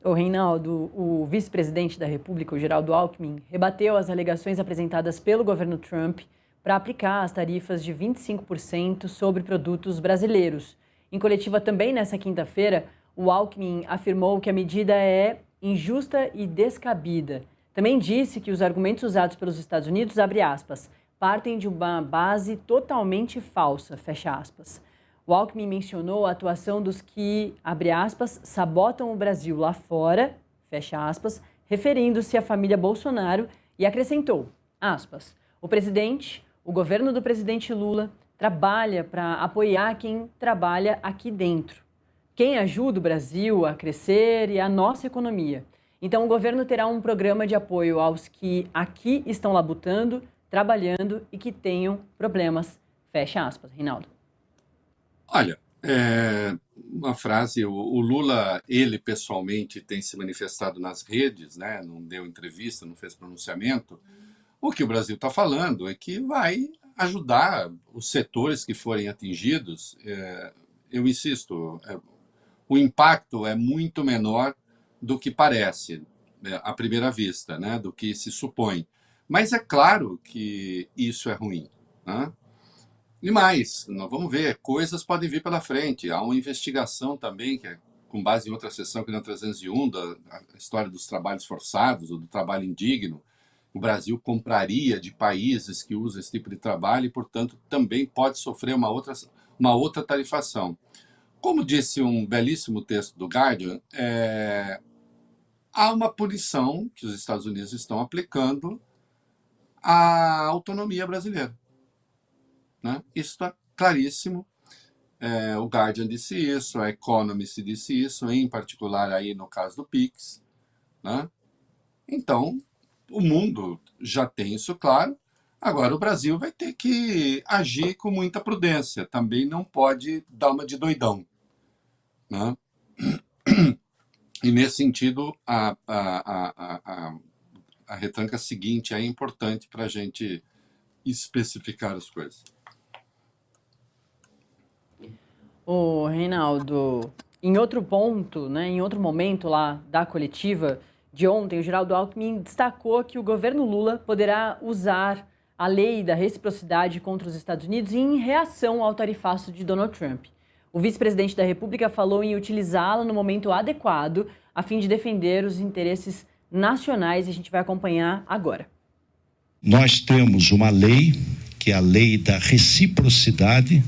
Ô, Reinaldo, o vice-presidente da República, o Geraldo Alckmin, rebateu as alegações apresentadas pelo governo Trump para aplicar as tarifas de 25% sobre produtos brasileiros. Em coletiva também nessa quinta-feira, o Alckmin afirmou que a medida é injusta e descabida. Também disse que os argumentos usados pelos Estados Unidos, abre aspas, partem de uma base totalmente falsa, fecha aspas. O Alckmin mencionou a atuação dos que, abre aspas, sabotam o Brasil lá fora, fecha aspas, referindo-se à família Bolsonaro e acrescentou, aspas, o presidente, o governo do presidente Lula, trabalha para apoiar quem trabalha aqui dentro. Quem ajuda o Brasil a crescer e a nossa economia. Então, o governo terá um programa de apoio aos que aqui estão labutando, trabalhando e que tenham problemas. Fecha aspas, Reinaldo. Olha, uma frase, o Lula, ele pessoalmente tem se manifestado nas redes, né? Não deu entrevista, não fez pronunciamento. O que o Brasil está falando é que vai ajudar os setores que forem atingidos. Eu insisto, o impacto é muito menor do que parece, à primeira vista, né? Do que se supõe. Mas é claro que isso é ruim, né? E mais, nós vamos ver, coisas podem vir pela frente. Há uma investigação também, que é com base em outra sessão, que na 301, da a história dos trabalhos forçados, ou do trabalho indigno. O Brasil compraria de países que usam esse tipo de trabalho e, portanto, também pode sofrer uma outra tarifação. Como disse um belíssimo texto do Guardian, há uma punição que os Estados Unidos estão aplicando à autonomia brasileira, né? Isso está claríssimo. O Guardian disse isso, a Economist disse isso, em particular aí no caso do PIX, né? Então, o mundo já tem isso claro. Agora, o Brasil vai ter que agir com muita prudência. Também não pode dar uma de doidão, né? E, nesse sentido, a retranca seguinte é importante para a gente especificar as coisas. Ô, Reinaldo, em outro ponto, né, em outro momento lá da coletiva de ontem, o Geraldo Alckmin destacou que o governo Lula poderá usar a lei da reciprocidade contra os Estados Unidos em reação ao tarifaço de Donald Trump. O vice-presidente da República falou em utilizá-la no momento adequado, a fim de defender os interesses nacionais, e a gente vai acompanhar agora. Nós temos uma lei, que é a lei da reciprocidade,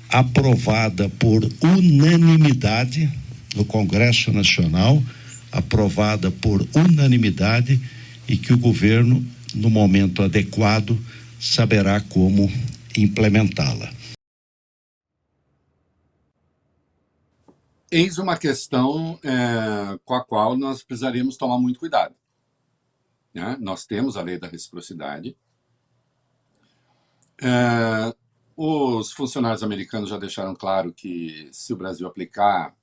aprovada por unanimidade no Congresso Nacional, aprovada por unanimidade, e que o governo, no momento adequado, saberá como implementá-la. Eis uma questão com a qual nós precisaríamos tomar muito cuidado, né? Nós temos a lei da reciprocidade. Os funcionários americanos já deixaram claro que, se o Brasil aplicar,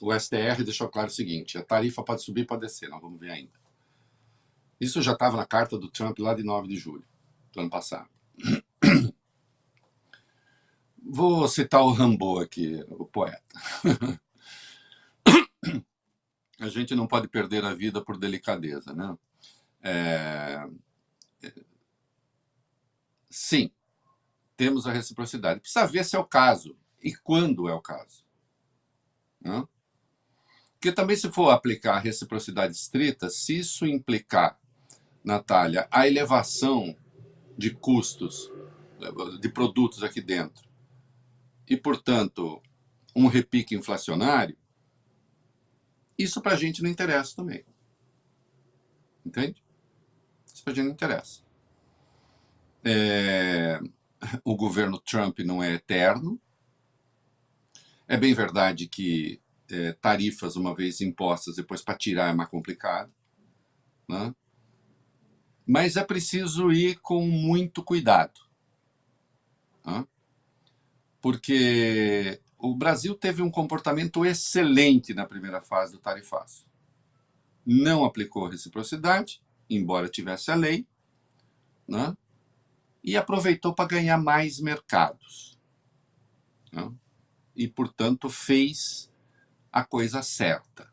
o STR deixou claro o seguinte: a tarifa pode subir e pode descer, nós vamos ver ainda. Isso já estava na carta do Trump lá de 9 de julho do ano passado. Vou citar o Rimbaud aqui, o poeta. A gente não pode perder a vida por delicadeza, né? Sim, temos a reciprocidade. Precisa ver se é o caso e quando é o caso, né? Porque também, se for aplicar a reciprocidade estrita, se isso implicar, Natália, a elevação de custos de produtos aqui dentro e, portanto, um repique inflacionário, isso para a gente não interessa também. Entende? Isso para a gente não interessa. O governo Trump não é eterno. É bem verdade que tarifas, uma vez impostas, depois para tirar é mais complicado, né? Mas é preciso ir com muito cuidado, né? Porque o Brasil teve um comportamento excelente na primeira fase do tarifaço. Não aplicou reciprocidade, embora tivesse a lei, né? E aproveitou para ganhar mais mercados, né? E, portanto, fez a coisa certa.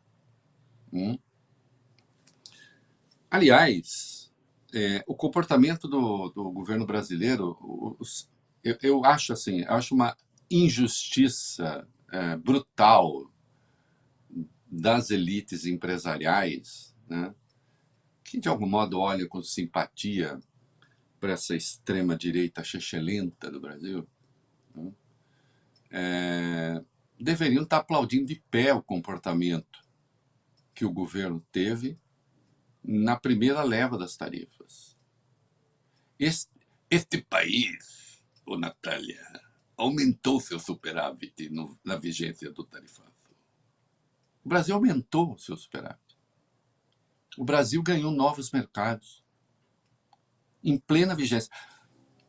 Hum. Aliás, o comportamento do governo brasileiro, eu acho assim, eu acho uma injustiça brutal das elites empresariais, né, que de algum modo olham com simpatia para essa extrema-direita chechelenta do Brasil, né, deveriam estar aplaudindo de pé o comportamento que o governo teve na primeira leva das tarifas. Este país, ô Natália, aumentou seu superávit na vigência do tarifaço. O Brasil aumentou o seu superávit. O Brasil ganhou novos mercados em plena vigência.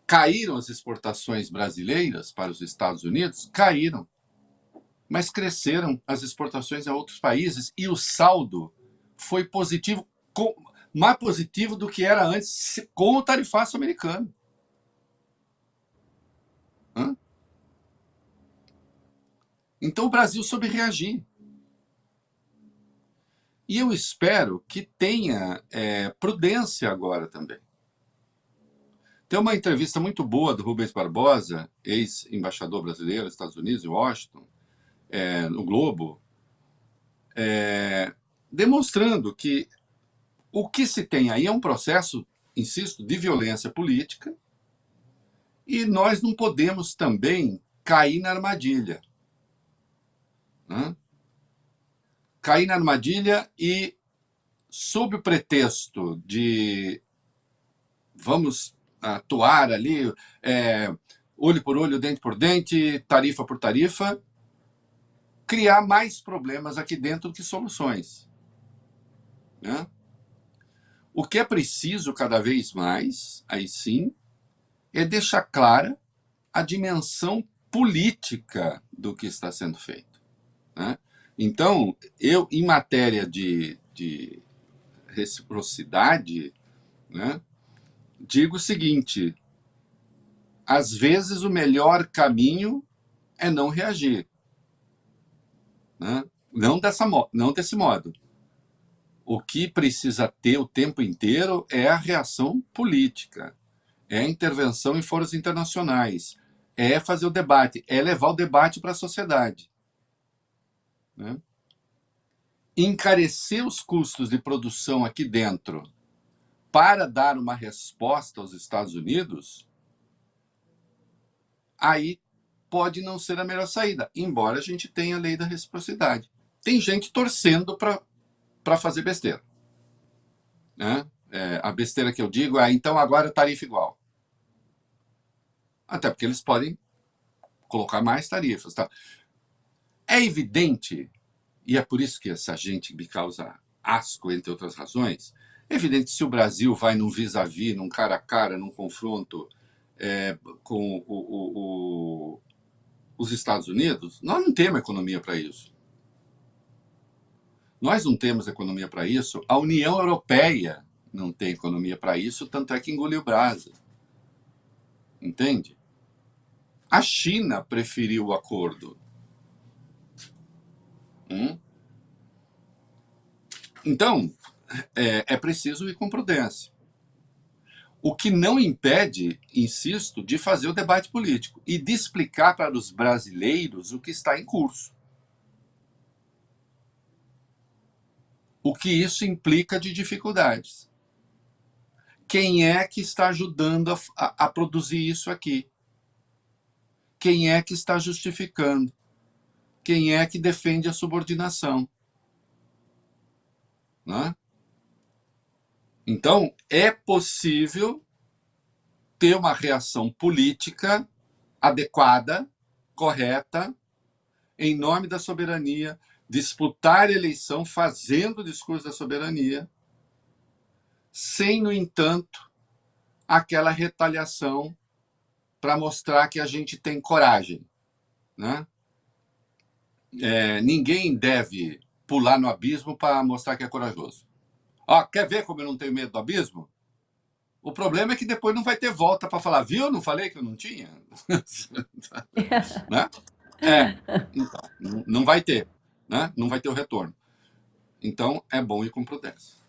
Caíram as exportações brasileiras para os Estados Unidos? Caíram. Mas cresceram as exportações a outros países e o saldo foi positivo, mais positivo do que era antes com o tarifaço americano. Então o Brasil soube reagir. E eu espero que tenha prudência agora também. Tem uma entrevista muito boa do Rubens Barbosa, ex-embaixador brasileiro nos Estados Unidos, em Washington, no Globo, demonstrando que o que se tem aí é um processo, insisto, de violência política, e nós não podemos também cair na armadilha. Né? Cair na armadilha e, sob o pretexto de vamos atuar ali, olho por olho, dente por dente, tarifa por tarifa, criar mais problemas aqui dentro do que soluções. Né? O que é preciso cada vez mais, aí sim, é deixar clara a dimensão política do que está sendo feito. Né? Então, eu, em matéria de reciprocidade, né, digo o seguinte: às vezes o melhor caminho é não reagir. Né? Não desse modo. O que precisa ter o tempo inteiro é a reação política, é a intervenção em foros internacionais, é fazer o debate, é levar o debate para a sociedade. Né? Encarecer os custos de produção aqui dentro para dar uma resposta aos Estados Unidos, aí pode não ser a melhor saída, embora a gente tenha a lei da reciprocidade. Tem gente torcendo para fazer besteira. Né? A besteira que eu digo é, então agora tarifa igual. Até porque eles podem colocar mais tarifas. Tá? É evidente, e é por isso que essa gente me causa asco, entre outras razões, é evidente que se o Brasil vai num vis-à-vis, num cara a cara, num confronto com os Estados Unidos, nós não temos economia para isso. Nós não temos economia para isso. A União Europeia não tem economia para isso, tanto é que engoliu o Brasil. Entende? A China preferiu o acordo. Então, é preciso ir com prudência. O que não impede, insisto, de fazer o debate político e de explicar para os brasileiros o que está em curso. O que isso implica de dificuldades. Quem é que está ajudando a produzir isso aqui? Quem é que está justificando? Quem é que defende a subordinação? Né? Então, é possível ter uma reação política adequada, correta, em nome da soberania, disputar a eleição fazendo o discurso da soberania, sem, no entanto, aquela retaliação para mostrar que a gente tem coragem. Né? Ninguém deve pular no abismo para mostrar que é corajoso. Quer ver como eu não tenho medo do abismo? O problema é que depois não vai ter volta para falar, viu? Não falei que eu não tinha? Né? Então, não vai ter. Né? Não vai ter o retorno. Então, é bom ir com prudência.